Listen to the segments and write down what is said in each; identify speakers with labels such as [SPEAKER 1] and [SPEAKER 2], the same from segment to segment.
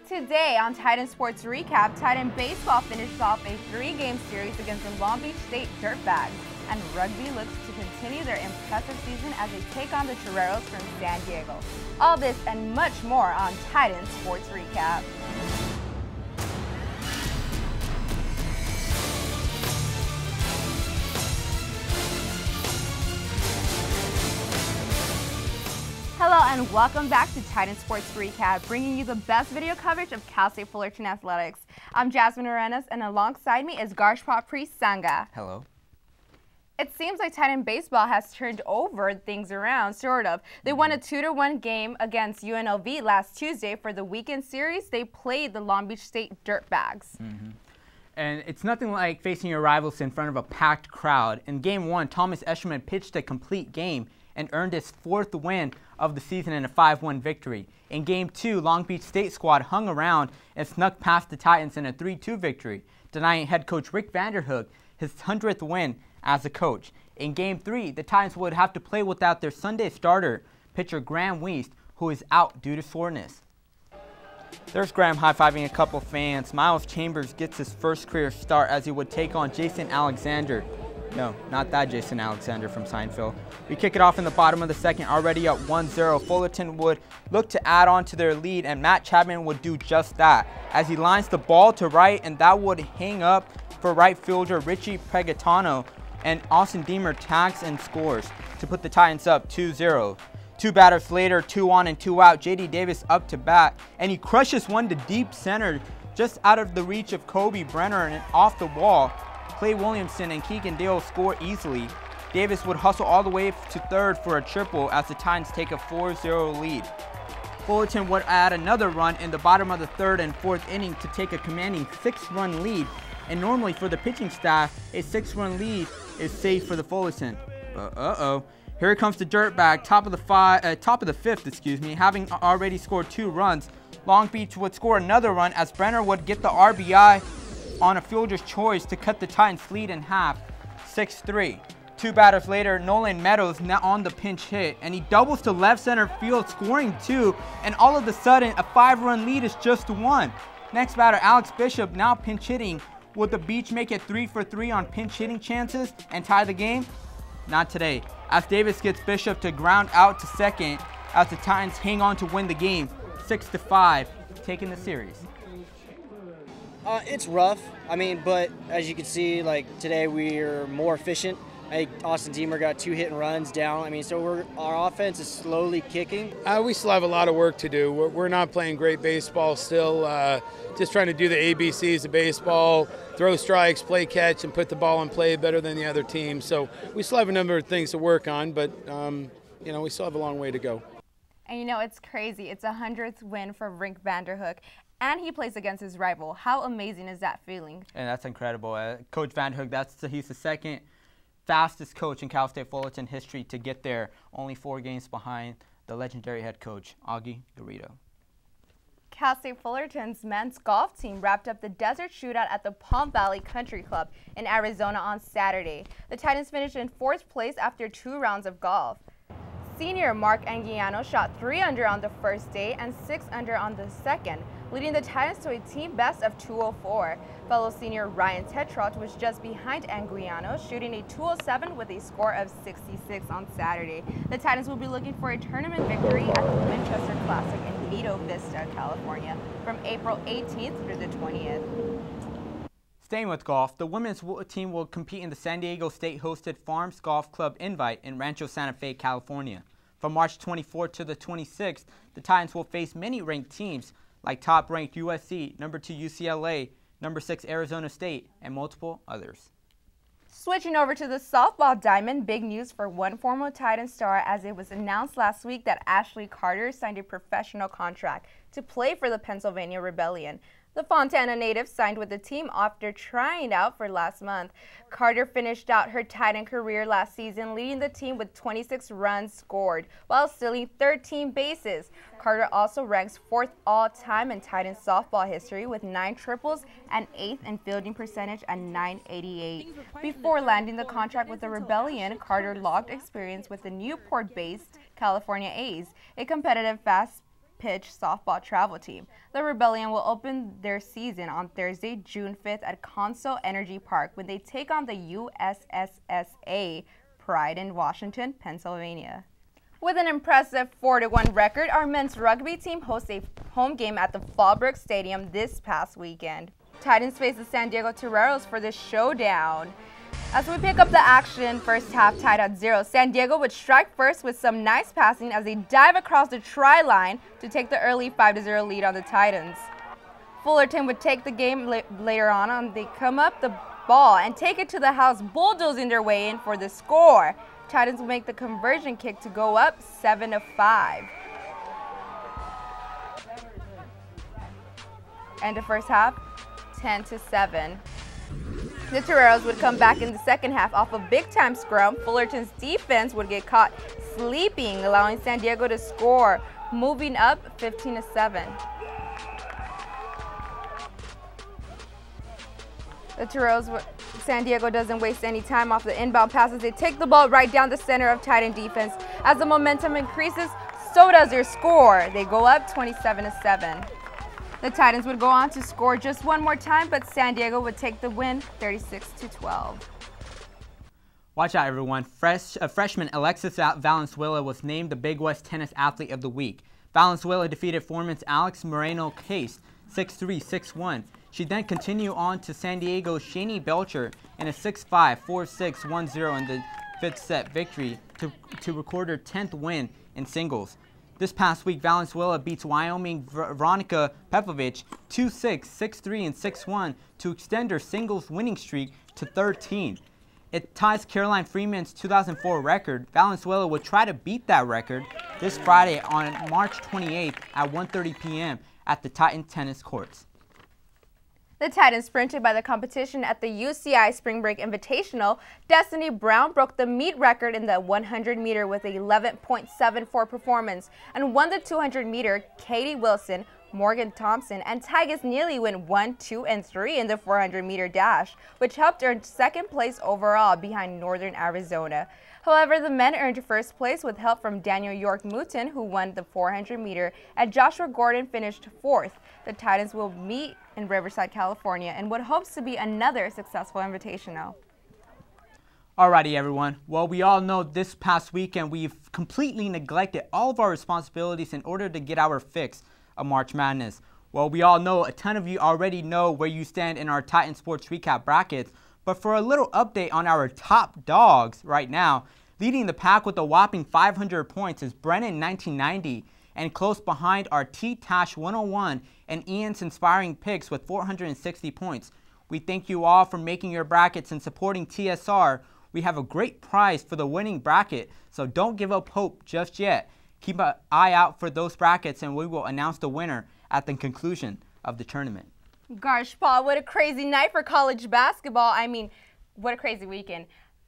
[SPEAKER 1] Today on Titan Sports Recap, Titan Baseball finished off a 3-game series against the Long Beach State Dirtbags, and Rugby looks to continue their impressive season as they take on the Toreros from San Diego. All this and much more on Titan Sports Recap. Hello and welcome back to Titan Sports Recap, bringing you the best video coverage of Cal State Fullerton athletics. I'm Jasmine Arenas, and alongside me is Garshprat Sangha.
[SPEAKER 2] Hello.
[SPEAKER 1] It seems like Titan Baseball has turned over things around, sort of. They won a 2-1 game against UNLV last Tuesday for the weekend series. They played the Long Beach State Dirtbags.
[SPEAKER 2] And it's nothing like facing your rivals in front of a packed crowd. In Game 1, Thomas Escherman pitched a complete game and earned his 4th win of the season in a 5-1 victory. In Game 2, Long Beach State squad hung around and snuck past the Titans in a 3-2 victory, denying head coach Rick Vanderhook his 100th win as a coach. In Game 3, the Titans would have to play without their Sunday starter, pitcher Graham Wiest, who is out due to soreness. There's Graham high-fiving a couple fans. Miles Chambers gets his first career start as he would take on Jason Alexander. No, not that Jason Alexander from Seinfeld. We kick it off in the bottom of the second, already up 1-0. Fullerton would look to add on to their lead, and Matt Chapman would do just that as he lines the ball to right, and that would hang up for right fielder Richie Pregatano, and Austin Deemer tags and scores to put the Titans up 2-0. 2 batters later, 2 on and 2 out, J.D. Davis up to bat, and he crushes one to deep center just out of the reach of Kobe Brenner and off the wall. Clay Williamson and Keegan Dale score easily. Davis would hustle all the way to third for a triple as the Titans take a 4-0 lead. Fullerton would add another run in the bottom of the 3rd and 4th inning to take a commanding 6-run lead. And normally for the pitching staff, a 6-run lead is safe for the Fullerton. But here comes the Dirtbag, top of the 5th, having already scored 2 runs. Long Beach would score another run as Brenner would get the RBI on a fielder's choice to cut the Titans' lead in half, 6-3. 2 batters later, Nolan Meadows now on the pinch hit, and he doubles to left center field, scoring 2, and all of a sudden, a 5-run lead is just 1. Next batter, Alex Bishop, now pinch hitting. Would the Beach make it 3 for 3 on pinch hitting chances and tie the game? Not today, as Davis gets Bishop to ground out to second as the Titans hang on to win the game, 6-5, taking the series.
[SPEAKER 3] It's rough, but as you can see, today we're more efficient. I think Austin Deemer got 2 hit and runs down. So our offense is slowly kicking.
[SPEAKER 4] We still have a lot of work to do. We're not playing great baseball still. Just trying to do the ABCs of baseball, throw strikes, play catch, and put the ball in play better than the other team. So we still have a number of things to work on, but we still have a long way to go.
[SPEAKER 1] And it's crazy. It's a 100th win for Rick Vanderhook, and he plays against his rival. How amazing is that feeling?
[SPEAKER 2] And that's incredible. Coach Vanderhook, he's the second fastest coach in Cal State Fullerton history to get there, only 4 games behind the legendary head coach, Augie Garrido.
[SPEAKER 1] Cal State Fullerton's men's golf team wrapped up the Desert Shootout at the Palm Valley Country Club in Arizona on Saturday. The Titans finished in 4th place after 2 rounds of golf. Senior Mark Anguiano shot 3 under on the first day and 6 under on the second, leading the Titans to a team best of 204. Fellow senior Ryan Tetrot was just behind Anguiano, shooting a 207 with a score of 66 on Saturday. The Titans will be looking for a tournament victory at the Winchester Classic in Vito Vista, California, from April 18th through the 20th.
[SPEAKER 2] Staying with golf, the women's team will compete in the San Diego State-hosted Farms Golf Club Invite in Rancho Santa Fe, California. From March 24th to the 26th, the Titans will face many ranked teams like top-ranked USC, number 2 UCLA, number 6 Arizona State, and multiple others.
[SPEAKER 1] Switching over to the softball diamond, big news for one former Titan star as it was announced last week that Ashley Carter signed a professional contract to play for the Pennsylvania Rebellion. The Fontana native signed with the team after trying out for last month. Carter finished out her Titan career last season, leading the team with 26 runs scored while stealing 13 bases. Carter also ranks 4th all-time in Titan softball history with 9 triples and 8th in fielding percentage at .988. Before landing the contract with the Rebellion, Carter logged experience with the Newport-based California A's, a competitive fast pitch softball travel team. The Rebellion will open their season on Thursday, June 5th at Consol Energy Park when they take on the USSSA Pride in Washington, Pennsylvania. With an impressive 4-1 record, our men's rugby team hosts a home game at the Fallbrook Stadium this past weekend. Titans face the San Diego Toreros for the showdown. As we pick up the action, first half tied at 0. San Diego would strike first with some nice passing as they dive across the try line to take the early 5-0 lead on the Titans. Fullerton would take the game later on, and they come up the ball and take it to the house, bulldozing their way in for the score. Titans will make the conversion kick to go up 7-5. End of first half, 10-7. The Toreros would come back in the second half off a big-time scrum. Fullerton's defense would get caught sleeping, allowing San Diego to score, moving up 15-7. The Toreros, San Diego doesn't waste any time off the inbound passes. They take the ball right down the center of Titan defense. As the momentum increases, so does their score. They go up 27-7. The Titans would go on to score just one more time, but San Diego would take the win 36-12.
[SPEAKER 2] Watch out, everyone. Freshman Alexis Valenzuela was named the Big West Tennis Athlete of the Week. Valenzuela defeated Foreman's Alex Moreno-Case 6-3, 6-1. She then continued on to San Diego's Shani Belcher in a 6-5, 4-6, 1-0 in the fifth set victory to record her 10th win in singles. This past week, Valenzuela beats Wyoming Veronica Pepovich 2-6, 6-3, and 6-1 to extend her singles winning streak to 13. It ties Caroline Freeman's 2004 record. Valenzuela would try to beat that record this Friday on March 28th at 1:30 p.m. at the Titan Tennis Courts.
[SPEAKER 1] The Titans sprinted by the competition at the UCI Spring Break Invitational. Destiny Brown broke the meet record in the 100-meter with an 11.74 performance and won the 200-meter. Katie Wilson, Morgan Thompson, and Tygus Neely went 1, 2, and 3 in the 400-meter dash, which helped earn second place overall behind Northern Arizona. However, the men earned first place with help from Daniel York-Mouton, who won the 400-meter, and Joshua Gordon finished fourth. The Titans will meet in Riverside, California, in what hopes to be another successful invitational.
[SPEAKER 2] Alrighty, everyone. Well, we all know this past weekend we've completely neglected all of our responsibilities in order to get our fix of March Madness. Well, we all know a ton of you already know where you stand in our Titan Sports Recap brackets, but for a little update on our top dogs right now, leading the pack with a whopping 500 points is Brennan 1990, and close behind are T-Tash 101 and Ian's Inspiring Picks with 460 points. We thank you all for making your brackets and supporting TSR. We have a great prize for the winning bracket, so don't give up hope just yet. Keep an eye out for those brackets and we will announce the winner at the conclusion of the tournament.
[SPEAKER 1] Gosh, Paul, what a crazy night for college basketball. I mean, what a crazy weekend.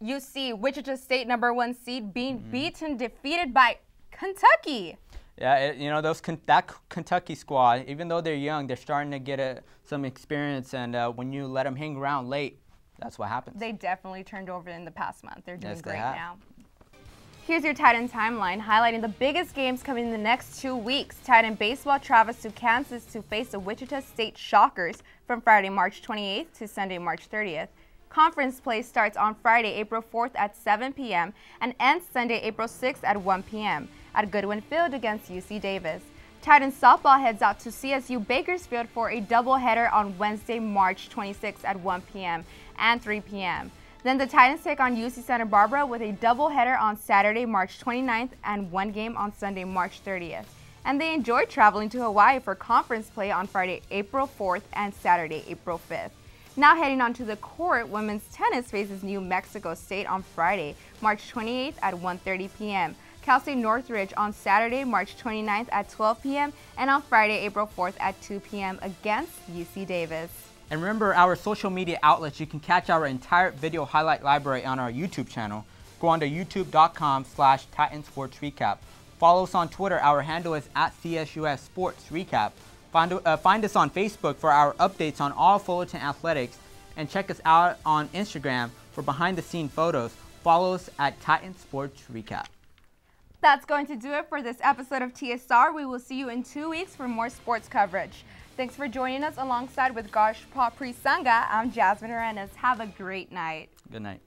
[SPEAKER 1] UC, Wichita State #1 seed, being beaten, defeated by Kentucky.
[SPEAKER 2] Yeah, you know, that Kentucky squad, even though they're young, they're starting to get some experience, and when you let them hang around late, that's what happens.
[SPEAKER 1] They definitely turned over in the past month. They're doing great
[SPEAKER 2] have.
[SPEAKER 1] now. Here's your Titan timeline, highlighting the biggest games coming in the next 2 weeks. Titan baseball travels to Kansas to face the Wichita State Shockers from Friday, March 28th to Sunday, March 30th. Conference play starts on Friday, April 4th at 7 p.m. and ends Sunday, April 6th at 1 p.m. at Goodwin Field against UC Davis. Titan softball heads out to CSU Bakersfield for a doubleheader on Wednesday, March 26th at 1 p.m. and 3 p.m. Then the Titans take on UC Santa Barbara with a doubleheader on Saturday, March 29th and one game on Sunday, March 30th. And they enjoy traveling to Hawaii for conference play on Friday, April 4th and Saturday, April 5th. Now heading on to the court, women's tennis faces New Mexico State on Friday, March 28th at 1:30 p.m. Cal State Northridge on Saturday, March 29th at 12 p.m. and on Friday, April 4th at 2 p.m. against UC Davis.
[SPEAKER 2] And remember our social media outlets. You can catch our entire video highlight library on our YouTube channel. Go on to youtube.com/TitanSportsRecap. Follow us on Twitter. Our handle is @CSUF Sports Recap. Find us on Facebook for our updates on all Fullerton athletics, and check us out on Instagram for behind-the-scene photos. Follow us at Titan Sports Recap.
[SPEAKER 1] That's going to do it for this episode of TSR. We will see you in 2 weeks for more sports coverage. Thanks for joining us alongside with Gosh Papri Sangha. I'm Jasmine Arenas. Have a great night.
[SPEAKER 2] Good night.